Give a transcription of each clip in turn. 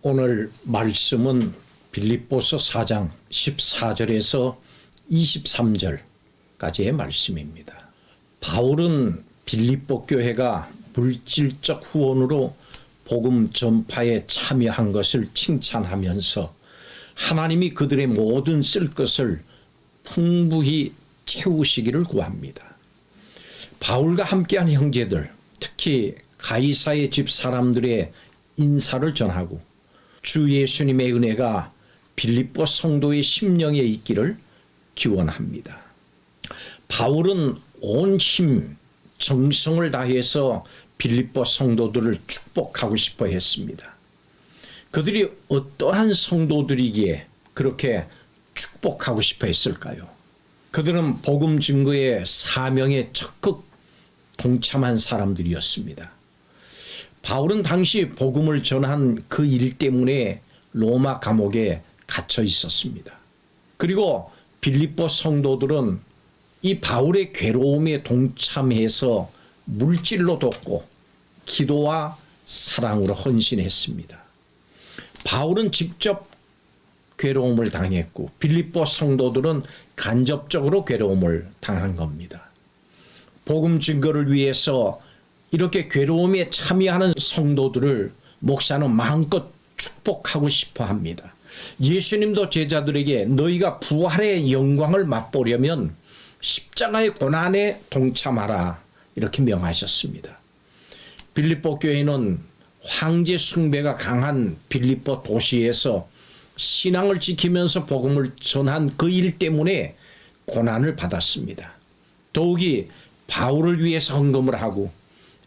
오늘 말씀은 빌립보서 4장 14절에서 23절까지의 말씀입니다. 바울은 빌립보 교회가 물질적 후원으로 복음 전파에 참여한 것을 칭찬하면서 하나님이 그들의 모든 쓸 것을 풍부히 채우시기를 구합니다. 바울과 함께한 형제들, 특히 가이사의 집 사람들의 인사를 전하고 주 예수님의 은혜가 빌립보 성도의 심령에 있기를 기원합니다. 바울은 온 힘, 정성을 다해서 빌립보 성도들을 축복하고 싶어 했습니다. 그들이 어떠한 성도들이기에 그렇게 축복하고 싶어 했을까요? 그들은 복음 증거의 사명에 적극 동참한 사람들이었습니다. 바울은 당시 복음을 전한 그 일 때문에 로마 감옥에 갇혀 있었습니다. 그리고 빌립보 성도들은 이 바울의 괴로움에 동참해서 물질로 돕고 기도와 사랑으로 헌신했습니다. 바울은 직접 괴로움을 당했고 빌립보 성도들은 간접적으로 괴로움을 당한 겁니다. 복음 증거를 위해서 이렇게 괴로움에 참여하는 성도들을 목사는 마음껏 축복하고 싶어 합니다. 예수님도 제자들에게 너희가 부활의 영광을 맛보려면 십자가의 고난에 동참하라 이렇게 명하셨습니다. 빌립보 교회는 황제 숭배가 강한 빌립보 도시에서 신앙을 지키면서 복음을 전한 그 일 때문에 고난을 받았습니다. 더욱이 바울을 위해서 헌금을 하고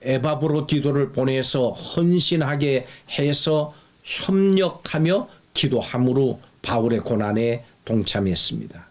에바브로디도를 보내서 헌신하게 해서 협력하며 기도함으로 바울의 고난에 동참했습니다.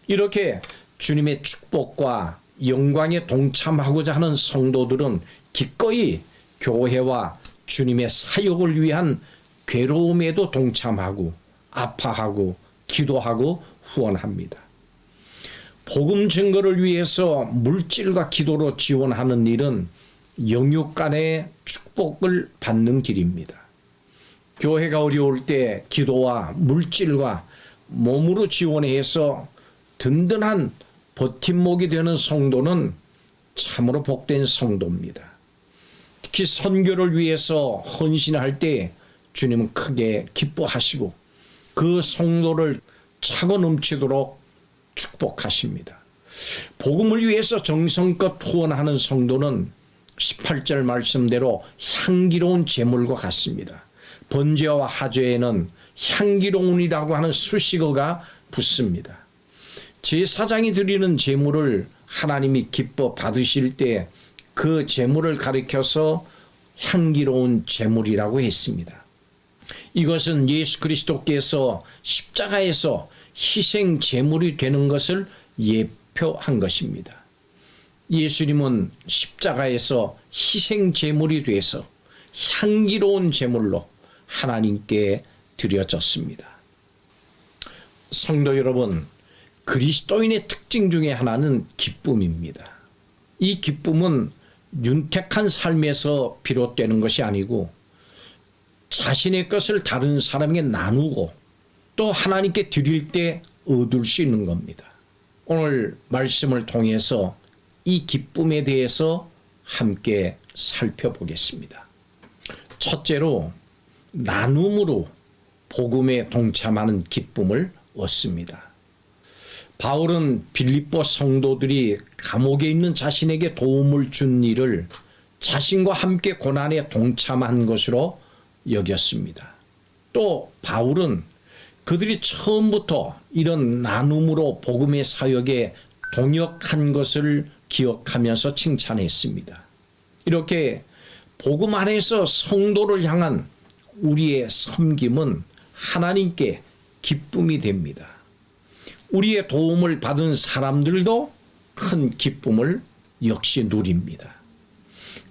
이렇게 주님의 축복과 영광에 동참하고자 하는 성도들은 기꺼이 교회와 주님의 사역을 위한 괴로움에도 동참하고 아파하고 기도하고 후원합니다. 복음 증거를 위해서 물질과 기도로 지원하는 일은 영육 간의 축복을 받는 길입니다. 교회가 어려울 때 기도와 물질과 몸으로 지원해서 든든한 버팀목이 되는 성도는 참으로 복된 성도입니다. 특히 선교를 위해서 헌신할 때 주님은 크게 기뻐하시고 그 성도를 차고 넘치도록 축복하십니다. 복음을 위해서 정성껏 후원하는 성도는 18절 말씀대로 향기로운 제물과 같습니다. 번제와 하제에는 향기로운이라고 하는 수식어가 붙습니다. 제사장이 드리는 제물을 하나님이 기뻐 받으실 때 그 제물을 가리켜서 향기로운 제물이라고 했습니다. 이것은 예수 그리스도께서 십자가에서 희생 제물이 되는 것을 예표한 것입니다. 예수님은 십자가에서 희생 제물이 돼서 향기로운 제물로 하나님께 드려졌습니다. 성도 여러분, 그리스도인의 특징 중에 하나는 기쁨입니다. 이 기쁨은 윤택한 삶에서 비롯되는 것이 아니고 자신의 것을 다른 사람에게 나누고 또 하나님께 드릴 때 얻을 수 있는 겁니다. 오늘 말씀을 통해서 이 기쁨에 대해서 함께 살펴보겠습니다. 첫째로 나눔으로 복음에 동참하는 기쁨을 얻습니다. 바울은 빌립보 성도들이 감옥에 있는 자신에게 도움을 준 일을 자신과 함께 고난에 동참한 것으로 여겼습니다. 또 바울은 그들이 처음부터 이런 나눔으로 복음의 사역에 동역한 것을 기억하면서 칭찬했습니다. 이렇게 복음 안에서 성도를 향한 우리의 섬김은 하나님께 기쁨이 됩니다. 우리의 도움을 받은 사람들도 큰 기쁨을 역시 누립니다.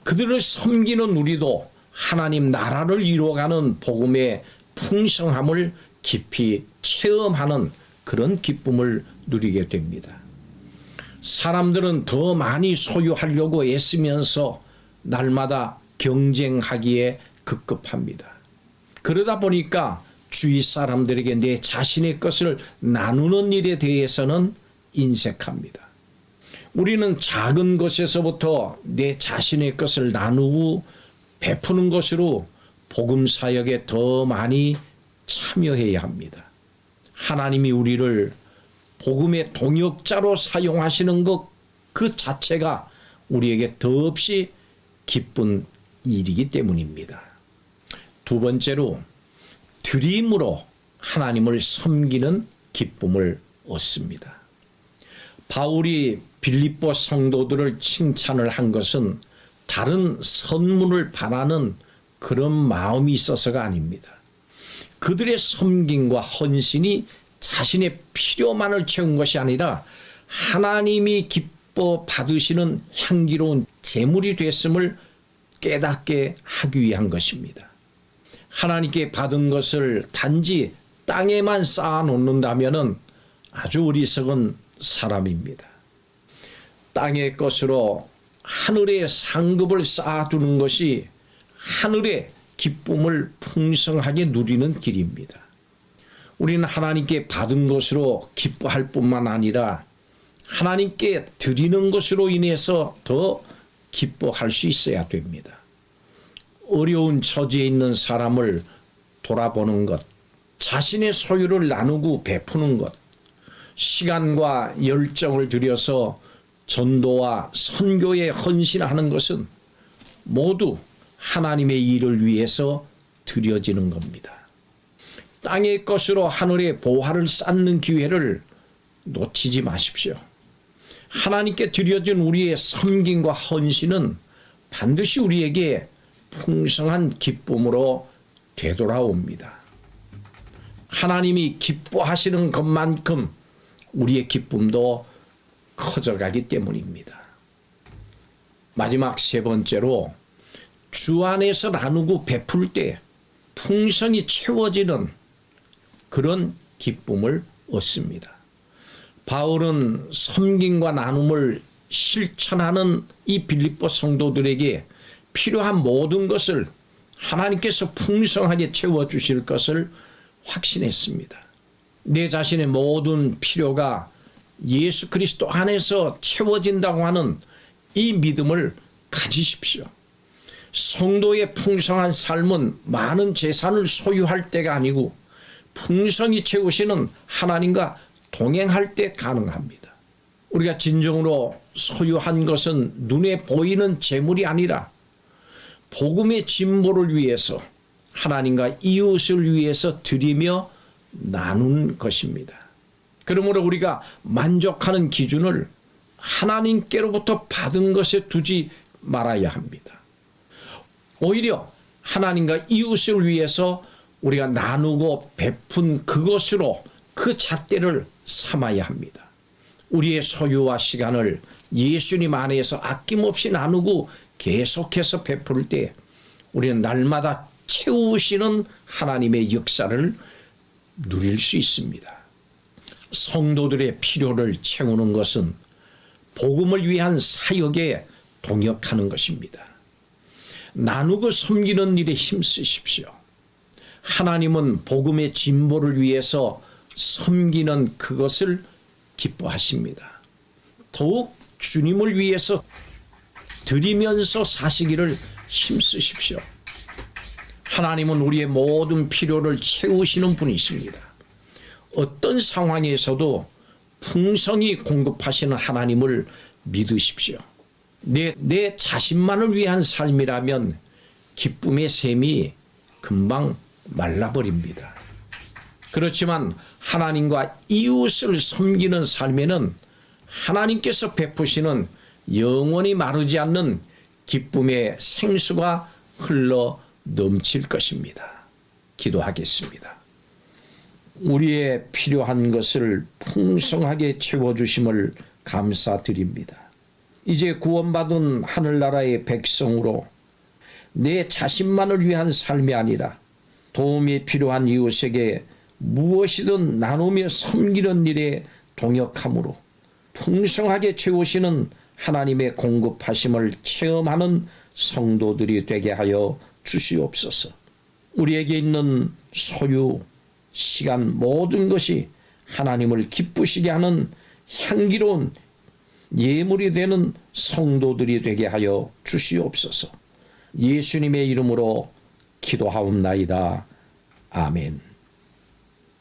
그들을 섬기는 우리도 하나님 나라를 이루어가는 복음의 풍성함을 깊이 체험하는 그런 기쁨을 누리게 됩니다. 사람들은 더 많이 소유하려고 애쓰면서 날마다 경쟁하기에 급급합니다. 그러다 보니까 주위 사람들에게 내 자신의 것을 나누는 일에 대해서는 인색합니다. 우리는 작은 것에서부터 내 자신의 것을 나누고 베푸는 것으로 복음 사역에 더 많이 참여해야 합니다. 하나님이 우리를 복음의 동역자로 사용하시는 것 그 자체가 우리에게 더없이 기쁜 일이기 때문입니다. 두 번째로 드림으로 하나님을 섬기는 기쁨을 얻습니다. 바울이 빌립보 성도들을 칭찬을 한 것은 다른 선물을 바라는 그런 마음이 있어서가 아닙니다. 그들의 섬김과 헌신이 자신의 필요만을 채운 것이 아니라 하나님이 기뻐 받으시는 향기로운 제물이 됐음을 깨닫게 하기 위한 것입니다. 하나님께 받은 것을 단지 땅에만 쌓아 놓는다면 아주 어리석은 사람입니다. 땅의 것으로 하늘의 상급을 쌓아두는 것이 하늘의 기쁨을 풍성하게 누리는 길입니다. 우리는 하나님께 받은 것으로 기뻐할 뿐만 아니라 하나님께 드리는 것으로 인해서 더 기뻐할 수 있어야 됩니다. 어려운 처지에 있는 사람을 돌아보는 것, 자신의 소유를 나누고 베푸는 것, 시간과 열정을 들여서 전도와 선교에 헌신하는 것은 모두 하나님의 일을 위해서 드려지는 겁니다. 땅의 것으로 하늘의 보화를 쌓는 기회를 놓치지 마십시오. 하나님께 드려진 우리의 섬김과 헌신은 반드시 우리에게 풍성한 기쁨으로 되돌아옵니다. 하나님이 기뻐하시는 것만큼 우리의 기쁨도 커져가기 때문입니다. 마지막 세 번째로 주 안에서 나누고 베풀 때 풍성이 채워지는 그런 기쁨을 얻습니다. 바울은 섬김과 나눔을 실천하는 이 빌립보 성도들에게 필요한 모든 것을 하나님께서 풍성하게 채워주실 것을 확신했습니다. 내 자신의 모든 필요가 예수 그리스도 안에서 채워진다고 하는 이 믿음을 가지십시오. 성도의 풍성한 삶은 많은 재산을 소유할 때가 아니고 풍성히 채우시는 하나님과 동행할 때 가능합니다. 우리가 진정으로 소유한 것은 눈에 보이는 재물이 아니라 복음의 진보를 위해서 하나님과 이웃을 위해서 드리며 나눈 것입니다. 그러므로 우리가 만족하는 기준을 하나님께로부터 받은 것에 두지 말아야 합니다. 오히려 하나님과 이웃을 위해서 우리가 나누고 베푼 그것으로 그 잣대를 삼아야 합니다. 우리의 소유와 시간을 예수님 안에서 아낌없이 나누고 계속해서 베풀 때 우리는 날마다 채우시는 하나님의 역사를 누릴 수 있습니다. 성도들의 필요를 채우는 것은 복음을 위한 사역에 동역하는 것입니다. 나누고 섬기는 일에 힘쓰십시오. 하나님은 복음의 진보를 위해서 섬기는 그것을 기뻐하십니다. 더욱 주님을 위해서 드리면서 사시기를 힘쓰십시오. 하나님은 우리의 모든 필요를 채우시는 분이십니다. 어떤 상황에서도 풍성히 공급하시는 하나님을 믿으십시오. 내 자신만을 위한 삶이라면 기쁨의 샘이 금방 말라버립니다. 그렇지만 하나님과 이웃을 섬기는 삶에는 하나님께서 베푸시는 영원히 마르지 않는 기쁨의 생수가 흘러 넘칠 것입니다. 기도하겠습니다. 우리의 필요한 것을 풍성하게 채워주심을 감사드립니다. 이제 구원받은 하늘나라의 백성으로 내 자신만을 위한 삶이 아니라 도움이 필요한 이웃에게 무엇이든 나누며 섬기는 일에 동역함으로 풍성하게 채우시는 하나님의 공급하심을 체험하는 성도들이 되게 하여 주시옵소서. 우리에게 있는 소유, 시간 모든 것이 하나님을 기쁘시게 하는 향기로운 예물이 되는 성도들이 되게 하여 주시옵소서. 예수님의 이름으로 기도하옵나이다. 아멘.